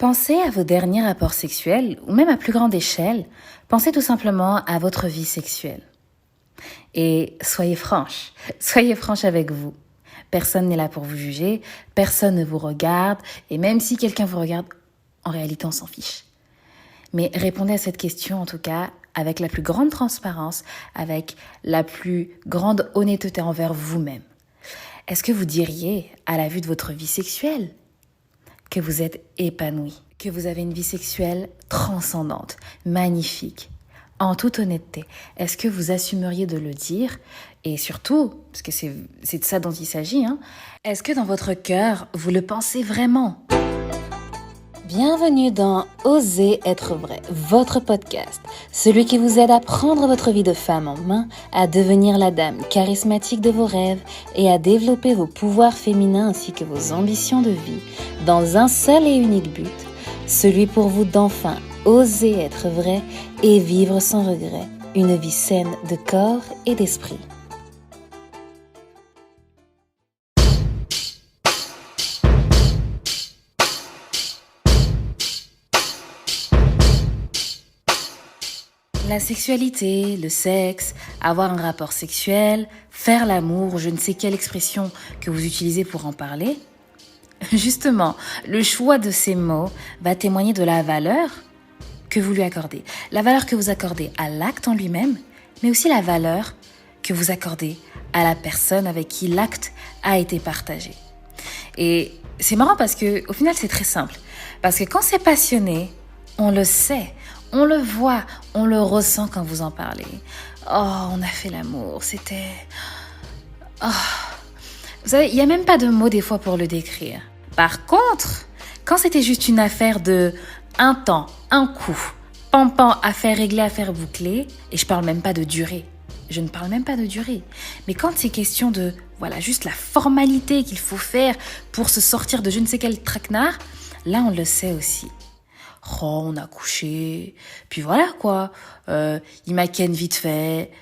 Pensez à vos derniers rapports sexuels, ou même à plus grande échelle, pensez tout simplement à votre vie sexuelle. Et soyez franche avec vous. Personne n'est là pour vous juger, personne ne vous regarde, et même si quelqu'un vous regarde, en réalité on s'en fiche. Mais répondez à cette question en tout cas avec la plus grande transparence, avec la plus grande honnêteté envers vous-même. Est-ce que vous diriez, à la vue de votre vie sexuelle, que vous êtes épanoui, que vous avez une vie sexuelle transcendante, magnifique? En toute honnêteté, est-ce que vous assumeriez de le dire? Et surtout, parce que c'est de ça dont il s'agit, est-ce que dans votre cœur, vous le pensez vraiment? Bienvenue dans Osez être vrai, votre podcast, celui qui vous aide à prendre votre vie de femme en main, à devenir la dame charismatique de vos rêves et à développer vos pouvoirs féminins ainsi que vos ambitions de vie dans un seul et unique but, celui pour vous d'enfin oser être vrai et vivre sans regret, une vie saine de corps et d'esprit. La sexualité, le sexe, avoir un rapport sexuel, faire l'amour, je ne sais quelle expression que vous utilisez pour en parler. Justement, le choix de ces mots va témoigner de la valeur que vous lui accordez. La valeur que vous accordez à l'acte en lui-même, mais aussi la valeur que vous accordez à la personne avec qui l'acte a été partagé. Et c'est marrant parce que au final, c'est très simple. Parce que quand c'est passionné, on le sait. On le voit, on le ressent quand vous en parlez. Oh, on a fait l'amour, c'était... Oh. Vous savez, il n'y a même pas de mots des fois pour le décrire. Par contre, quand c'était juste une affaire de un temps, un coup, pam-pam, affaire réglée, affaire bouclée, et je parle même pas de durée. Je ne parle même pas de durée. Mais quand c'est question de, voilà, juste la formalité qu'il faut faire pour se sortir de je ne sais quel traquenard, là on le sait aussi. Oh, on a couché, puis voilà quoi, il m'a ken vite fait,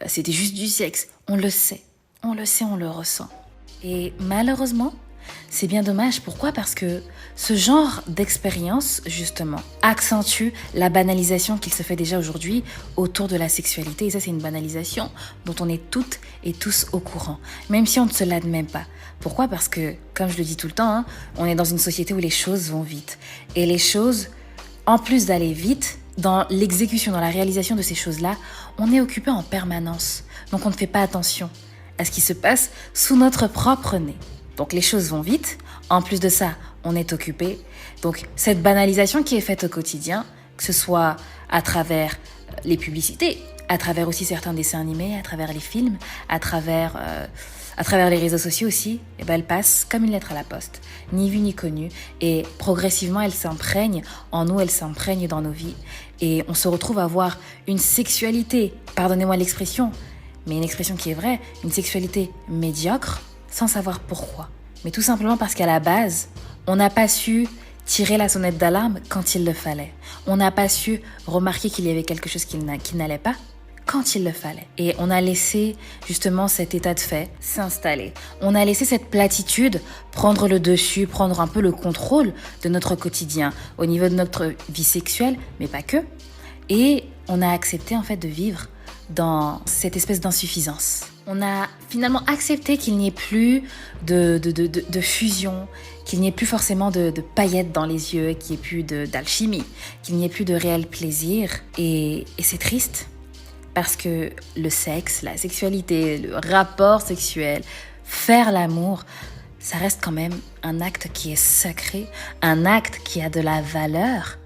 c'était juste du sexe. On le sait, on le ressent. Et malheureusement, c'est bien dommage. Pourquoi ? Parce que ce genre d'expérience, justement, accentue la banalisation qu'il se fait déjà aujourd'hui autour de la sexualité. Et ça, c'est une banalisation dont on est toutes et tous au courant, même si on ne se l'admet pas. Pourquoi ? Parce que, comme je le dis tout le temps, on est dans une société où les choses vont vite. Et les choses... En plus d'aller vite, dans l'exécution, dans la réalisation de ces choses-là, on est occupé en permanence. Donc on ne fait pas attention à ce qui se passe sous notre propre nez. Donc les choses vont vite. En plus de ça, on est occupé. Donc cette banalisation qui est faite au quotidien, que ce soit à travers les publicités, à travers aussi certains dessins animés, à travers les films, à travers les réseaux sociaux aussi, elle passe comme une lettre à la poste, ni vue ni connue, et progressivement elle s'imprègne en nous, elle s'imprègne dans nos vies, et on se retrouve à avoir une sexualité, pardonnez-moi l'expression, mais une expression qui est vraie, une sexualité médiocre, sans savoir pourquoi. Mais tout simplement parce qu'à la base, on n'a pas su tirer la sonnette d'alarme quand il le fallait. On n'a pas su remarquer qu'il y avait quelque chose qui n'allait pas quand il le fallait. Et on a laissé justement cet état de fait s'installer. On a laissé cette platitude prendre le dessus, prendre un peu le contrôle de notre quotidien au niveau de notre vie sexuelle, mais pas que. Et on a accepté en fait de vivre dans cette espèce d'insuffisance. On a finalement accepté qu'il n'y ait plus de fusion, qu'il n'y ait plus forcément de paillettes dans les yeux, qu'il n'y ait plus d'alchimie, qu'il n'y ait plus de réel plaisir. Et c'est triste. Parce que le sexe, la sexualité, le rapport sexuel, faire l'amour, ça reste quand même un acte qui est sacré, un acte qui a de la valeur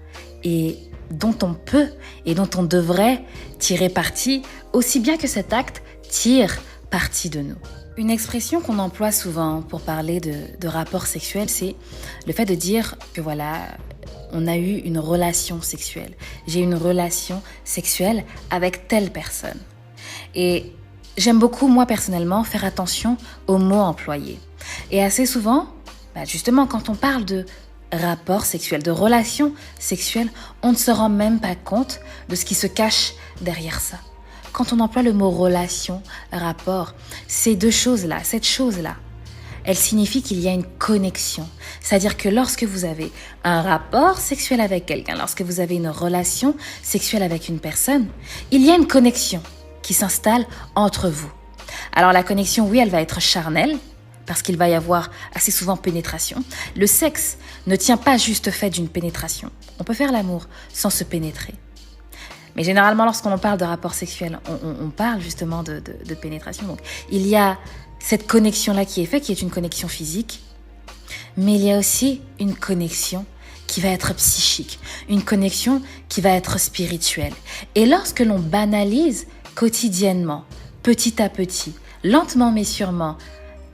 et dont on peut et dont on devrait tirer parti, aussi bien que cet acte tire parti de nous. Une expression qu'on emploie souvent pour parler de rapport sexuel, c'est le fait de dire que voilà... On a eu une relation sexuelle. J'ai eu une relation sexuelle avec telle personne. Et j'aime beaucoup, moi personnellement, faire attention aux mots employés. Et assez souvent, justement, quand on parle de rapport sexuel, de relation sexuelle, on ne se rend même pas compte de ce qui se cache derrière ça. Quand on emploie le mot relation, rapport, ces deux choses-là, cette chose-là, elle signifie qu'il y a une connexion. C'est-à-dire que lorsque vous avez un rapport sexuel avec quelqu'un, lorsque vous avez une relation sexuelle avec une personne, il y a une connexion qui s'installe entre vous. Alors la connexion, oui, elle va être charnelle, parce qu'il va y avoir assez souvent pénétration. Le sexe ne tient pas juste fait d'une pénétration. On peut faire l'amour sans se pénétrer. Mais généralement, lorsqu'on parle de rapport sexuel, on parle justement de pénétration. Donc, il y a cette connexion-là qui est faite, qui est une connexion physique, mais il y a aussi une connexion qui va être psychique, une connexion qui va être spirituelle. Et lorsque l'on banalise quotidiennement, petit à petit, lentement mais sûrement,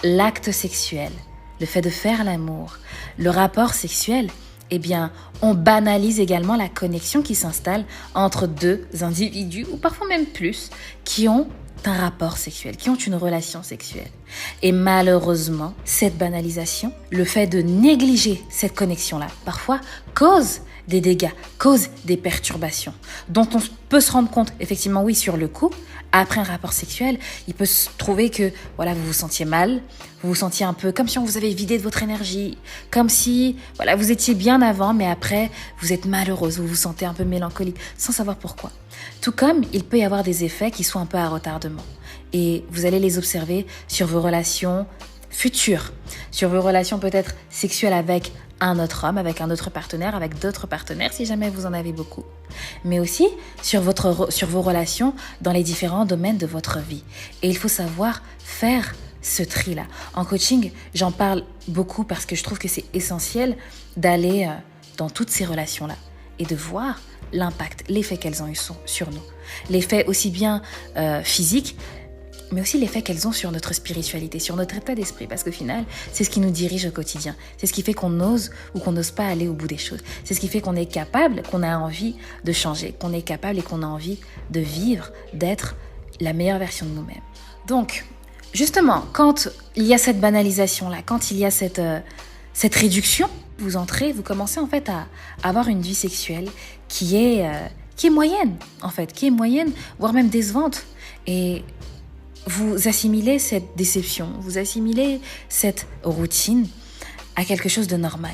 l'acte sexuel, le fait de faire l'amour, le rapport sexuel, eh bien, on banalise également la connexion qui s'installe entre deux individus, ou parfois même plus, qui ont un rapport sexuel, qui ont une relation sexuelle. Et malheureusement, cette banalisation, le fait de négliger cette connexion-là, parfois cause des dégâts, cause des perturbations, dont on peut se rendre compte, effectivement, oui, sur le coup. Après un rapport sexuel, il peut se trouver que voilà, vous vous sentiez mal, vous vous sentiez un peu comme si on vous avait vidé de votre énergie, comme si voilà, vous étiez bien avant, mais après, vous êtes malheureuse, vous vous sentez un peu mélancolique, sans savoir pourquoi. Tout comme il peut y avoir des effets qui sont un peu à retardement. Et vous allez les observer sur vos relations futures, sur vos relations peut-être sexuelles avec un autre homme, avec un autre partenaire, avec d'autres partenaires, si jamais vous en avez beaucoup. Mais aussi sur vos relations dans les différents domaines de votre vie. Et il faut savoir faire ce tri-là. En coaching, j'en parle beaucoup parce que je trouve que c'est essentiel d'aller dans toutes ces relations-là et de voir l'impact, l'effet qu'elles ont eu sur nous. L'effet aussi bien physique, mais aussi l'effet qu'elles ont sur notre spiritualité, sur notre état d'esprit, parce qu'au final, c'est ce qui nous dirige au quotidien. C'est ce qui fait qu'on ose ou qu'on n'ose pas aller au bout des choses. C'est ce qui fait qu'on est capable, qu'on a envie de changer, qu'on est capable et qu'on a envie de vivre, d'être la meilleure version de nous-mêmes. Donc, justement, quand il y a cette banalisation-là, quand il y a cette réduction, vous commencez en fait à avoir une vie sexuelle qui est moyenne, en fait, qui est moyenne, voire même décevante. Et vous assimilez cette déception, vous assimilez cette routine à quelque chose de normal.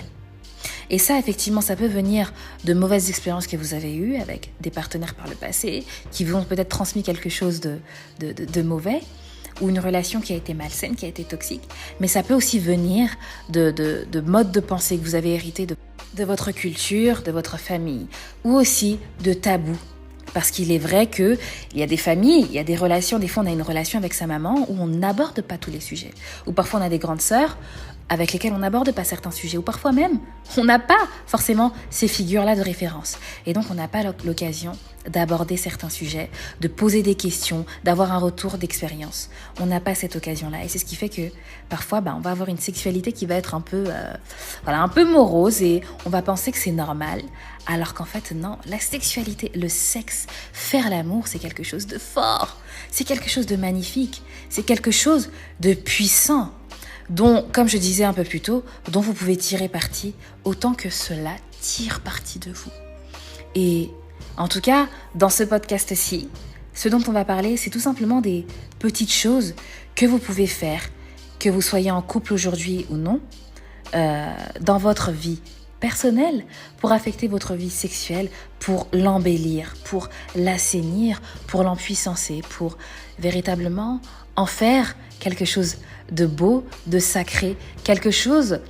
Et ça, effectivement, ça peut venir de mauvaises expériences que vous avez eues avec des partenaires par le passé, qui vous ont peut-être transmis quelque chose de mauvais, ou une relation qui a été malsaine, qui a été toxique. Mais ça peut aussi venir de modes de pensée que vous avez hérités de votre culture, de votre famille, ou aussi de tabous. Parce qu'il est vrai qu'il y a des familles, il y a des relations, des fois on a une relation avec sa maman où on n'aborde pas tous les sujets. Ou parfois on a des grandes sœurs avec lesquelles on n'aborde pas certains sujets. Ou parfois même, on n'a pas forcément ces figures-là de référence. Et donc on n'a pas l'occasion d'aborder certains sujets, de poser des questions, d'avoir un retour d'expérience. On n'a pas cette occasion-là. Et c'est ce qui fait que parfois, on va avoir une sexualité qui va être un peu morose et on va penser que c'est normal. Alors qu'en fait, non, la sexualité, le sexe, faire l'amour, c'est quelque chose de fort. C'est quelque chose de magnifique. C'est quelque chose de puissant. Dont, comme je disais un peu plus tôt, dont vous pouvez tirer parti autant que cela tire parti de vous. Et en tout cas, dans ce podcast-ci, ce dont on va parler, c'est tout simplement des petites choses que vous pouvez faire, que vous soyez en couple aujourd'hui ou non, dans votre vie personnelle, pour affecter votre vie sexuelle, pour l'embellir, pour l'assainir, pour l'empuissancer, pour véritablement en faire quelque chose de beau, de sacré, quelque chose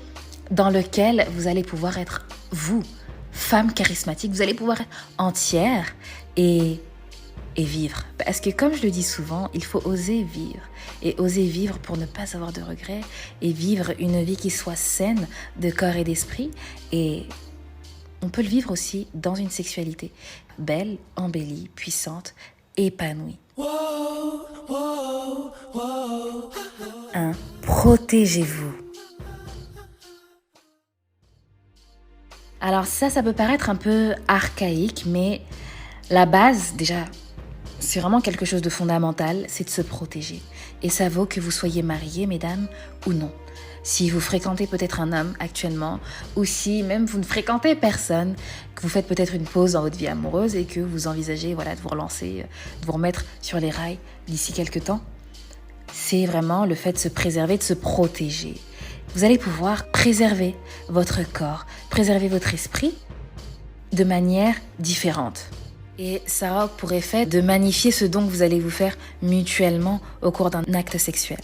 dans lequel vous allez pouvoir être vous, femme charismatique, vous allez pouvoir être entière et vivre. Parce que comme je le dis souvent, il faut oser vivre. Et oser vivre pour ne pas avoir de regrets et vivre une vie qui soit saine de corps et d'esprit. Et on peut le vivre aussi dans une sexualité belle, embellie, puissante, épanouie. 1. Protégez-vous. Alors ça peut paraître un peu archaïque, mais la base, déjà, c'est vraiment quelque chose de fondamental, c'est de se protéger. Et ça vaut que vous soyez mariés, mesdames, ou non. Si vous fréquentez peut-être un homme actuellement, ou si même vous ne fréquentez personne, que vous faites peut-être une pause dans votre vie amoureuse et que vous envisagez de vous relancer, de vous remettre sur les rails d'ici quelques temps, c'est vraiment le fait de se préserver, de se protéger. vous allez pouvoir préserver votre corps, préserver votre esprit de manière différente. Et ça aura pour effet de magnifier ce don que vous allez vous faire mutuellement au cours d'un acte sexuel.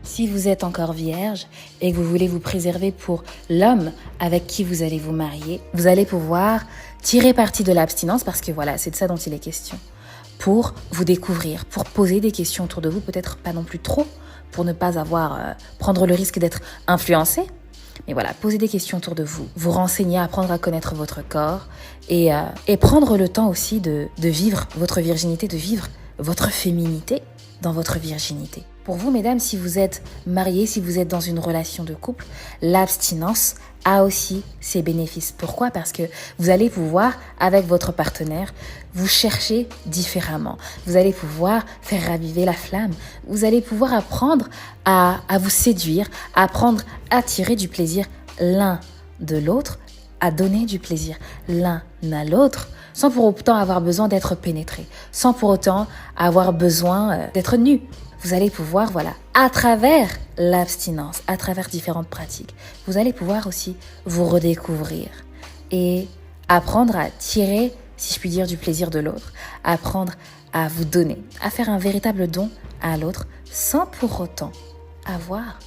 Si vous êtes encore vierge et que vous voulez vous préserver pour l'homme avec qui vous allez vous marier, vous allez pouvoir tirer parti de l'abstinence, parce que voilà, c'est de ça dont il est question, pour vous découvrir, pour poser des questions autour de vous, peut-être pas non plus trop, pour ne pas prendre le risque d'être influencé. Mais voilà, posez des questions autour de vous, vous renseigner, apprendre à connaître votre corps et prendre le temps aussi de vivre votre virginité, de vivre votre féminité dans votre virginité. Pour vous, mesdames, si vous êtes mariées, si vous êtes dans une relation de couple, l'abstinence a aussi ses bénéfices. Pourquoi ? Parce que vous allez pouvoir, avec votre partenaire, vous chercher différemment. Vous allez pouvoir faire raviver la flamme. Vous allez pouvoir apprendre à vous séduire, apprendre à tirer du plaisir l'un de l'autre, à donner du plaisir l'un à l'autre, sans pour autant avoir besoin d'être pénétré, sans pour autant avoir besoin d'être nu. Vous allez pouvoir, à travers l'abstinence, à travers différentes pratiques, vous allez pouvoir aussi vous redécouvrir et apprendre à tirer, si je puis dire, du plaisir de l'autre, apprendre à vous donner, à faire un véritable don à l'autre, sans pour autant avoir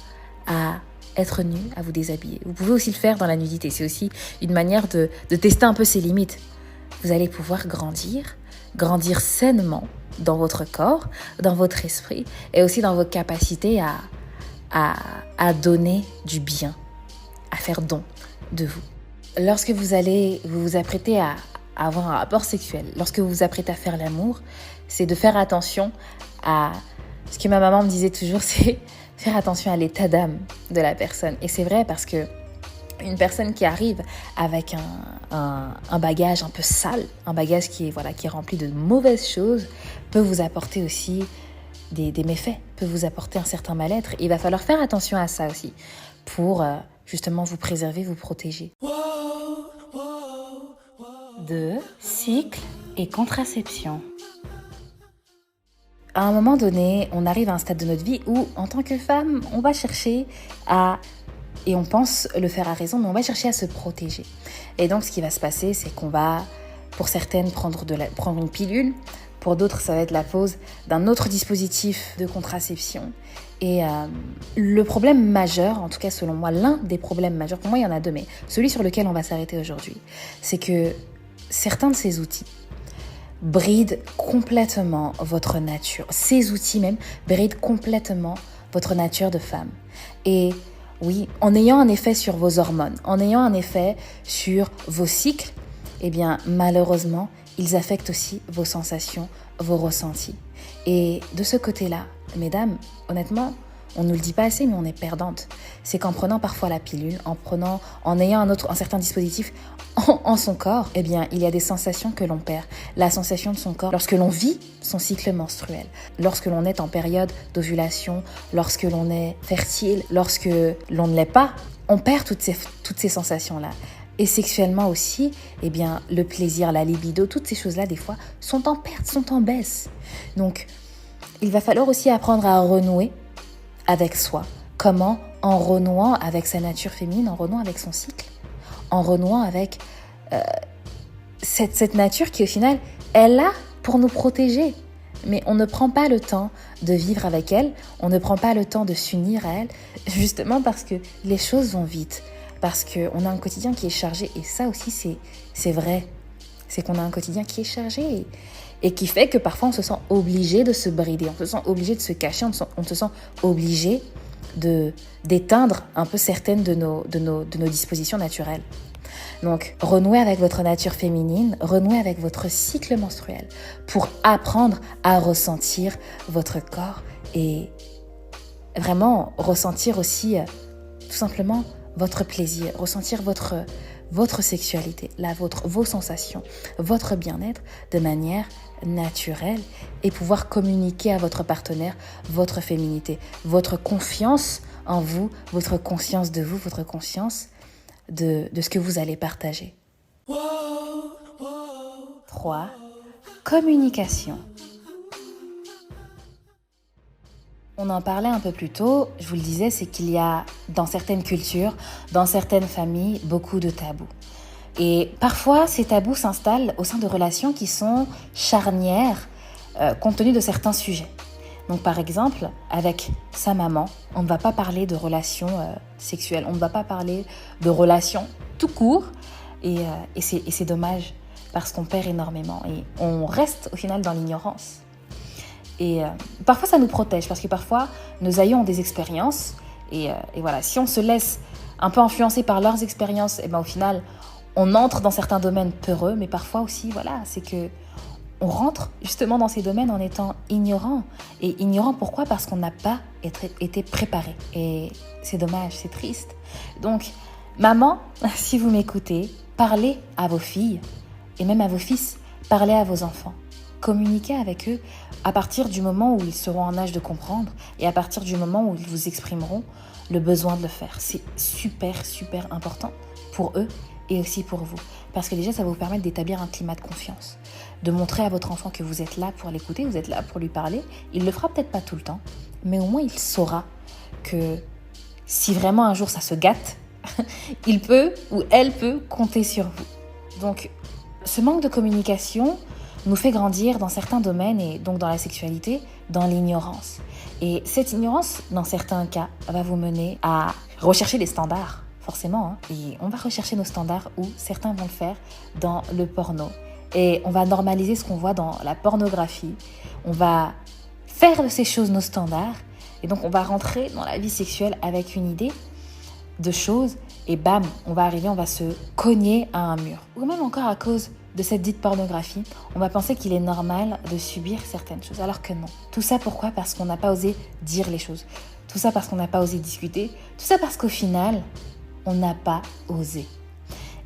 à être nu, à vous déshabiller. Vous pouvez aussi le faire dans la nudité, c'est aussi une manière de tester un peu ses limites. Vous allez pouvoir grandir sainement dans votre corps, dans votre esprit et aussi dans vos capacités à donner du bien, à faire don de vous. Lorsque vous vous apprêtez à avoir un rapport sexuel, lorsque vous vous apprêtez à faire l'amour, c'est de faire attention à ce que ma maman me disait toujours, c'est faire attention à l'état d'âme de la personne. Et c'est vrai parce que une personne qui arrive avec un bagage un peu sale, un bagage qui est rempli de mauvaises choses, peut vous apporter aussi des méfaits, peut vous apporter un certain mal-être. Il va falloir faire attention à ça aussi pour justement vous préserver, vous protéger. 2. Cycle et contraception. À un moment donné, on arrive à un stade de notre vie où, en tant que femme, on va chercher et on pense le faire à raison, mais on va chercher à se protéger. Et donc, ce qui va se passer, c'est qu'on va, pour certaines, prendre une pilule. Pour d'autres, ça va être la pose d'un autre dispositif de contraception. Et le problème majeur, en tout cas selon moi, l'un des problèmes majeurs, pour moi il y en a deux, mais celui sur lequel on va s'arrêter aujourd'hui, c'est que certains de ces outils brident complètement votre nature. Ces outils même brident complètement votre nature de femme. Et oui, en ayant un effet sur vos hormones, en ayant un effet sur vos cycles, eh bien, malheureusement, ils affectent aussi vos sensations, vos ressentis. Et de ce côté-là, mesdames, honnêtement, on ne nous le dit pas assez, mais on est perdante. C'est qu'en prenant parfois la pilule, en ayant un certain dispositif en son corps, eh bien, il y a des sensations que l'on perd. La sensation de son corps lorsque l'on vit son cycle menstruel, lorsque l'on est en période d'ovulation, lorsque l'on est fertile, lorsque l'on ne l'est pas, on perd toutes ces sensations-là. Et sexuellement aussi, eh bien, le plaisir, la libido, toutes ces choses-là, des fois, sont en perte, sont en baisse. Donc, il va falloir aussi apprendre à renouer avec soi. Comment ? En renouant avec sa nature féminine, en renouant avec son cycle, en renouant avec cette nature qui, au final, est là pour nous protéger. Mais on ne prend pas le temps de vivre avec elle, on ne prend pas le temps de s'unir à elle, justement parce que les choses vont vite, parce qu'on a un quotidien qui est chargé. Et ça aussi, c'est vrai. C'est qu'on a un quotidien qui est chargé et qui fait que parfois on se sent obligé de se brider, on se sent obligé de se cacher, on se sent obligé d'éteindre un peu certaines de nos dispositions naturelles. Donc, renouez avec votre nature féminine, renouez avec votre cycle menstruel pour apprendre à ressentir votre corps et vraiment ressentir aussi tout simplement votre plaisir, ressentir votre sexualité, vos sensations, votre bien-être de manière naturelle et pouvoir communiquer à votre partenaire votre féminité, votre confiance en vous, votre conscience de vous, votre conscience de ce que vous allez partager. 3. Communication. On en parlait un peu plus tôt, je vous le disais, c'est qu'il y a dans certaines cultures, dans certaines familles, beaucoup de tabous. Et parfois, ces tabous s'installent au sein de relations qui sont charnières compte tenu de certains sujets. Donc par exemple, avec sa maman, on ne va pas parler de relations sexuelles, on ne va pas parler de relations tout court, et c'est dommage parce qu'on perd énormément et on reste au final dans l'ignorance. Et parfois ça nous protège parce que parfois nos aïeux ont des expériences et voilà, si on se laisse un peu influencer par leurs expériences, et ben au final on entre dans certains domaines peureux, mais parfois aussi voilà, c'est que on rentre justement dans ces domaines en étant ignorant. Et ignorant pourquoi ? Parce qu'on n'a pas été préparé. Et c'est dommage, c'est triste. Donc, maman, si vous m'écoutez, parlez à vos filles et même à vos fils. Parlez à vos enfants. Communiquez avec eux à partir du moment où ils seront en âge de comprendre et à partir du moment où ils vous exprimeront le besoin de le faire. C'est super, super important pour eux et aussi pour vous. Parce que déjà, ça va vous permettre d'établir un climat de confiance. De montrer à votre enfant que vous êtes là pour l'écouter, vous êtes là pour lui parler. Il le fera peut-être pas tout le temps, mais au moins il saura que si vraiment un jour ça se gâte, il peut ou elle peut compter sur vous. Donc, ce manque de communication nous fait grandir dans certains domaines et donc dans la sexualité, dans l'ignorance. Et cette ignorance, dans certains cas, va vous mener à rechercher des standards, forcément. Hein. Et on va rechercher nos standards où certains vont le faire dans le porno. Et on va normaliser ce qu'on voit dans la pornographie. On va faire de ces choses nos standards. Et donc, on va rentrer dans la vie sexuelle avec une idée de choses. Et bam, on va arriver, on va se cogner à un mur. Ou même encore à cause de cette dite pornographie, on va penser qu'il est normal de subir certaines choses. Alors que non. Tout ça pourquoi ? Parce qu'on n'a pas osé dire les choses. Tout ça parce qu'on n'a pas osé discuter. Tout ça parce qu'au final, on n'a pas osé.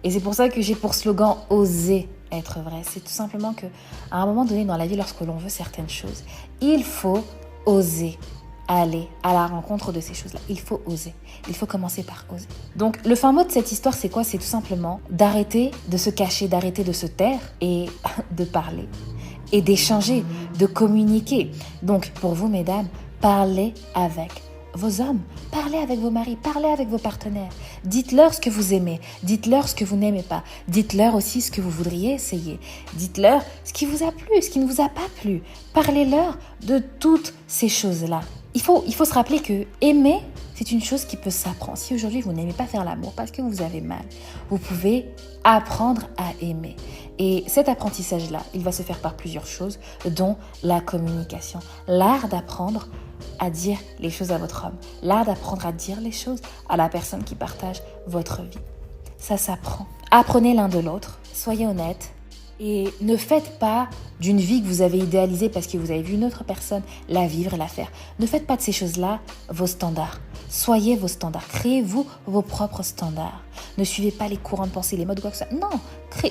Et c'est pour ça que j'ai pour slogan « Oser être vrai ». C'est tout simplement qu'à un moment donné dans la vie, lorsque l'on veut certaines choses, il faut oser aller à la rencontre de ces choses-là. Il faut oser. Il faut commencer par oser. Donc, le fin mot de cette histoire, c'est quoi ? C'est tout simplement d'arrêter de se cacher, d'arrêter de se taire et de parler. Et d'échanger, de communiquer. Donc, pour vous, mesdames, parlez avec vos hommes, parlez avec vos maris, parlez avec vos partenaires. Dites-leur ce que vous aimez, dites-leur ce que vous n'aimez pas, dites-leur aussi ce que vous voudriez essayer. Dites-leur ce qui vous a plu, ce qui ne vous a pas plu. Parlez-leur de toutes ces choses-là. Il faut se rappeler que aimer, c'est une chose qui peut s'apprendre. Si aujourd'hui vous n'aimez pas faire l'amour parce que vous avez mal, vous pouvez apprendre à aimer. Et cet apprentissage-là, il va se faire par plusieurs choses, dont la communication. L'art d'apprendre à dire les choses à votre homme. L'art d'apprendre à dire les choses à la personne qui partage votre vie. Ça s'apprend. Apprenez l'un de l'autre, soyez honnêtes. Et ne faites pas d'une vie que vous avez idéalisée parce que vous avez vu une autre personne la vivre et la faire. Ne faites pas de ces choses-là vos standards. Soyez vos standards. Créez-vous vos propres standards. Ne suivez pas les courants de pensée, les modes ou quoi que ce soit. Non,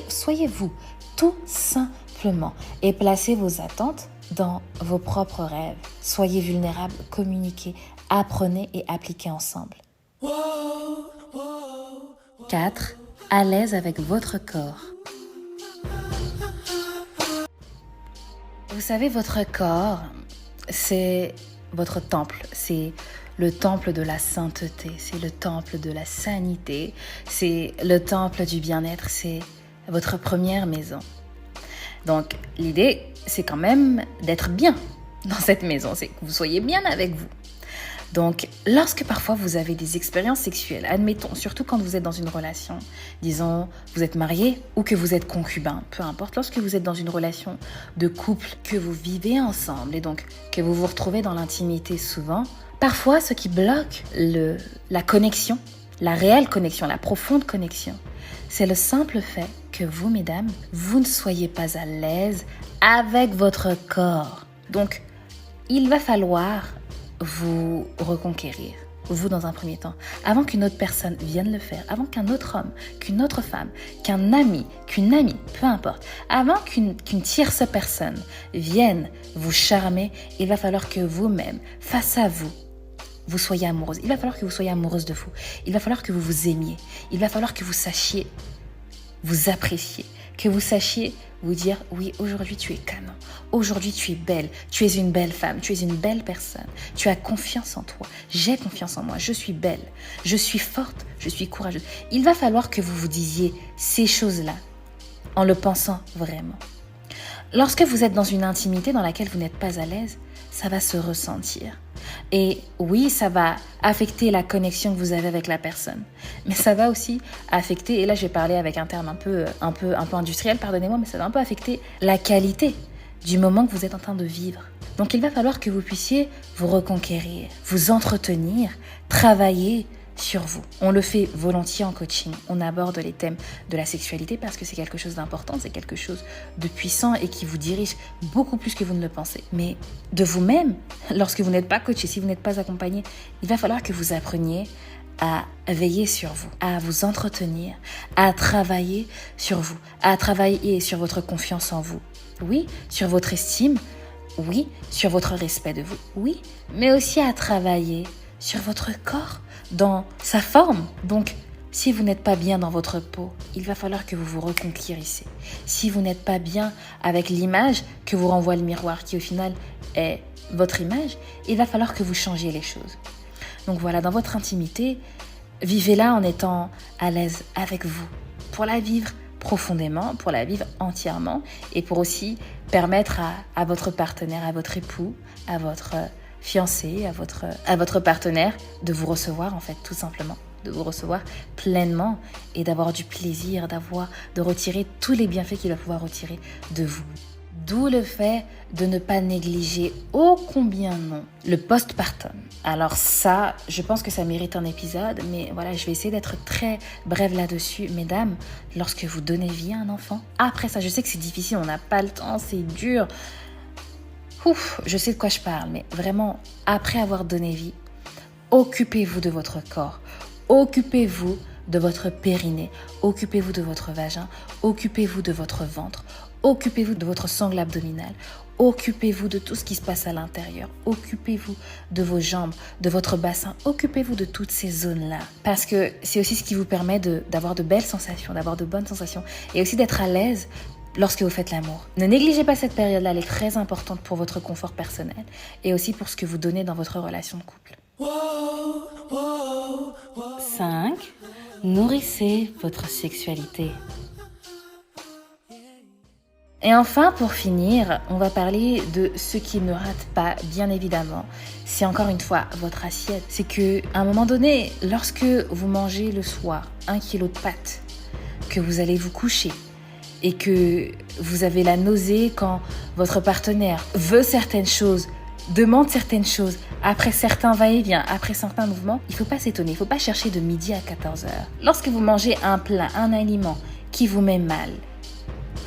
soyez vous, tout simplement. Et placez vos attentes dans vos propres rêves. Soyez vulnérables, communiquez, apprenez et appliquez ensemble. 4. À l'aise avec votre corps. Vous savez, votre corps, c'est votre temple, c'est le temple de la sainteté, c'est le temple de la sanité, c'est le temple du bien-être, c'est votre première maison. Donc, l'idée, c'est quand même d'être bien dans cette maison, c'est que vous soyez bien avec vous. Donc, lorsque parfois vous avez des expériences sexuelles, admettons, surtout quand vous êtes dans une relation, disons, vous êtes marié ou que vous êtes concubin, peu importe, lorsque vous êtes dans une relation de couple, que vous vivez ensemble et donc que vous vous retrouvez dans l'intimité souvent, parfois ce qui bloque la connexion, la réelle connexion, la profonde connexion, c'est le simple fait que vous, mesdames, vous ne soyez pas à l'aise avec votre corps. Donc, il va falloir vous reconquérir, vous dans un premier temps, avant qu'une autre personne vienne le faire, avant qu'un autre homme, qu'une autre femme, qu'un ami, qu'une amie, peu importe, avant qu'une tierce personne vienne vous charmer, il va falloir que vous-même, face à vous, vous soyez amoureuse. Il va falloir que vous soyez amoureuse de vous. Il va falloir que vous vous aimiez. Il va falloir que vous sachiez vous apprécier, que vous sachiez vous dire, oui, aujourd'hui tu es canon, aujourd'hui tu es belle, tu es une belle femme, tu es une belle personne, tu as confiance en toi, j'ai confiance en moi, je suis belle, je suis forte, je suis courageuse. Il va falloir que vous vous disiez ces choses-là en le pensant vraiment. Lorsque vous êtes dans une intimité dans laquelle vous n'êtes pas à l'aise, ça va se ressentir. Et oui, ça va affecter la connexion que vous avez avec la personne. Mais ça va aussi affecter, et là j'ai parlé avec un terme un peu industriel, pardonnez-moi, mais ça va un peu affecter la qualité du moment que vous êtes en train de vivre. Donc il va falloir que vous puissiez vous reconquérir, vous entretenir, travailler sur vous. On le fait volontiers en coaching. On aborde les thèmes de la sexualité parce que c'est quelque chose d'important, c'est quelque chose de puissant et qui vous dirige beaucoup plus que vous ne le pensez. Mais de vous-même, lorsque vous n'êtes pas coaché, si vous n'êtes pas accompagné, il va falloir que vous appreniez à veiller sur vous, à vous entretenir, à travailler sur vous, à travailler sur votre confiance en vous. Oui, sur votre estime, oui, sur votre respect de vous, oui, mais aussi à travailler sur votre corps, dans sa forme. Donc, si vous n'êtes pas bien dans votre peau, il va falloir que vous vous reconquérissez. Si vous n'êtes pas bien avec l'image que vous renvoie le miroir, qui au final est votre image, il va falloir que vous changiez les choses. Donc voilà, dans votre intimité, vivez-la en étant à l'aise avec vous, pour la vivre profondément, pour la vivre entièrement, et pour aussi permettre à votre partenaire, à votre époux, à votre fiancé, à votre partenaire, de vous recevoir en fait, tout simplement, de vous recevoir pleinement et d'avoir du plaisir, de retirer tous les bienfaits qu'il va pouvoir retirer de vous. D'où le fait de ne pas négliger ô combien non le postpartum. Alors ça, je pense que ça mérite un épisode, mais voilà, je vais essayer d'être très brève là-dessus. Mesdames, lorsque vous donnez vie à un enfant, après ça, je sais que c'est difficile, on n'a pas le temps, c'est dur. Ouf, je sais de quoi je parle, mais vraiment, après avoir donné vie, occupez-vous de votre corps, occupez-vous de votre périnée, occupez-vous de votre vagin, occupez-vous de votre ventre, occupez-vous de votre sangle abdominale, occupez-vous de tout ce qui se passe à l'intérieur, occupez-vous de vos jambes, de votre bassin, occupez-vous de toutes ces zones-là. Parce que c'est aussi ce qui vous permet d'avoir de belles sensations, d'avoir de bonnes sensations et aussi d'être à l'aise lorsque vous faites l'amour. Ne négligez pas cette période-là, elle est très importante pour votre confort personnel et aussi pour ce que vous donnez dans votre relation de couple. 5. Nourrissez votre sexualité. Et enfin, pour finir, on va parler de ce qui ne rate pas, bien évidemment. C'est encore une fois votre assiette. C'est qu'à un moment donné, lorsque vous mangez le soir 1 kilo de pâtes, que vous allez vous coucher, et que vous avez la nausée quand votre partenaire veut certaines choses, demande certaines choses, après certains va-et-vient, après certains mouvements, il ne faut pas s'étonner, il ne faut pas chercher de midi à 14h. Lorsque vous mangez un plat, un aliment qui vous met mal,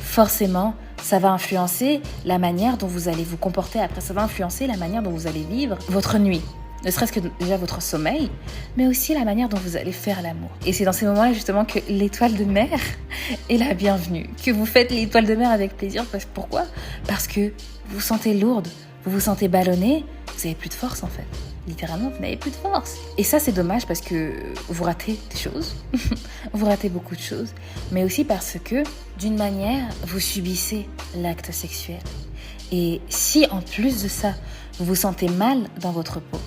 forcément, ça va influencer la manière dont vous allez vous comporter après, ça va influencer la manière dont vous allez vivre votre nuit. Ne serait-ce que déjà votre sommeil, mais aussi la manière dont vous allez faire l'amour. Et c'est dans ces moments-là justement que l'étoile de mer est la bienvenue, que vous faites l'étoile de mer avec plaisir. Pourquoi ? Parce que vous vous sentez lourde, vous vous sentez ballonnée, vous n'avez plus de force en fait. Littéralement, vous n'avez plus de force. Et ça, c'est dommage parce que vous ratez des choses, vous ratez beaucoup de choses, mais aussi parce que, d'une manière, vous subissez l'acte sexuel. Et si, en plus de ça, vous vous sentez mal dans votre peau,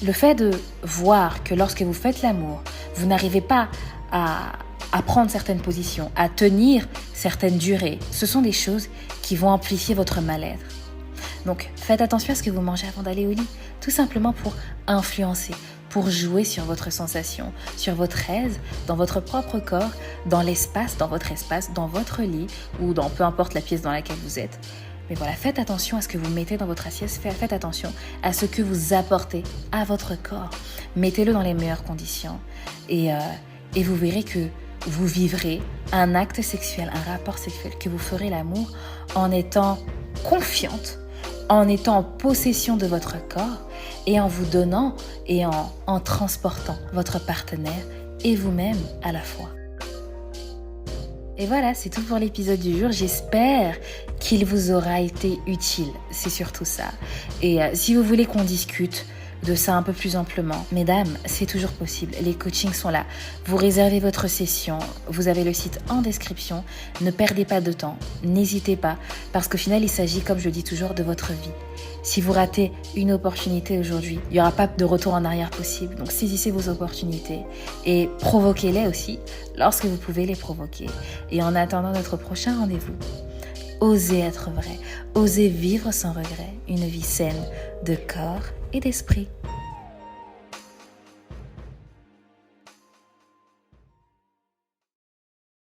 le fait de voir que lorsque vous faites l'amour, vous n'arrivez pas à prendre certaines positions, à tenir certaines durées, ce sont des choses qui vont amplifier votre mal-être. Donc, faites attention à ce que vous mangez avant d'aller au lit, tout simplement pour influencer, pour jouer sur votre sensation, sur votre aise, dans votre propre corps, dans l'espace, dans votre lit ou dans peu importe la pièce dans laquelle vous êtes. Mais voilà, faites attention à ce que vous mettez dans votre assiette, faites attention à ce que vous apportez à votre corps. Mettez-le dans les meilleures conditions et vous verrez que vous vivrez un acte sexuel, un rapport sexuel, que vous ferez l'amour en étant confiante, en étant en possession de votre corps et en vous donnant et en transportant votre partenaire et vous-même à la fois. Et voilà, c'est tout pour l'épisode du jour. J'espère qu'il vous aura été utile. C'est surtout ça. Et si vous voulez qu'on discute de ça un peu plus amplement. Mesdames, c'est toujours possible. Les coachings sont là. Vous réservez votre session. Vous avez le site en description. Ne perdez pas de temps. N'hésitez pas. Parce qu'au final, il s'agit, comme je le dis toujours, de votre vie. Si vous ratez une opportunité aujourd'hui, il n'y aura pas de retour en arrière possible. Donc saisissez vos opportunités et provoquez-les aussi lorsque vous pouvez les provoquer. Et en attendant notre prochain rendez-vous, osez être vrai, osez vivre sans regret, une vie saine de corps et d'esprit.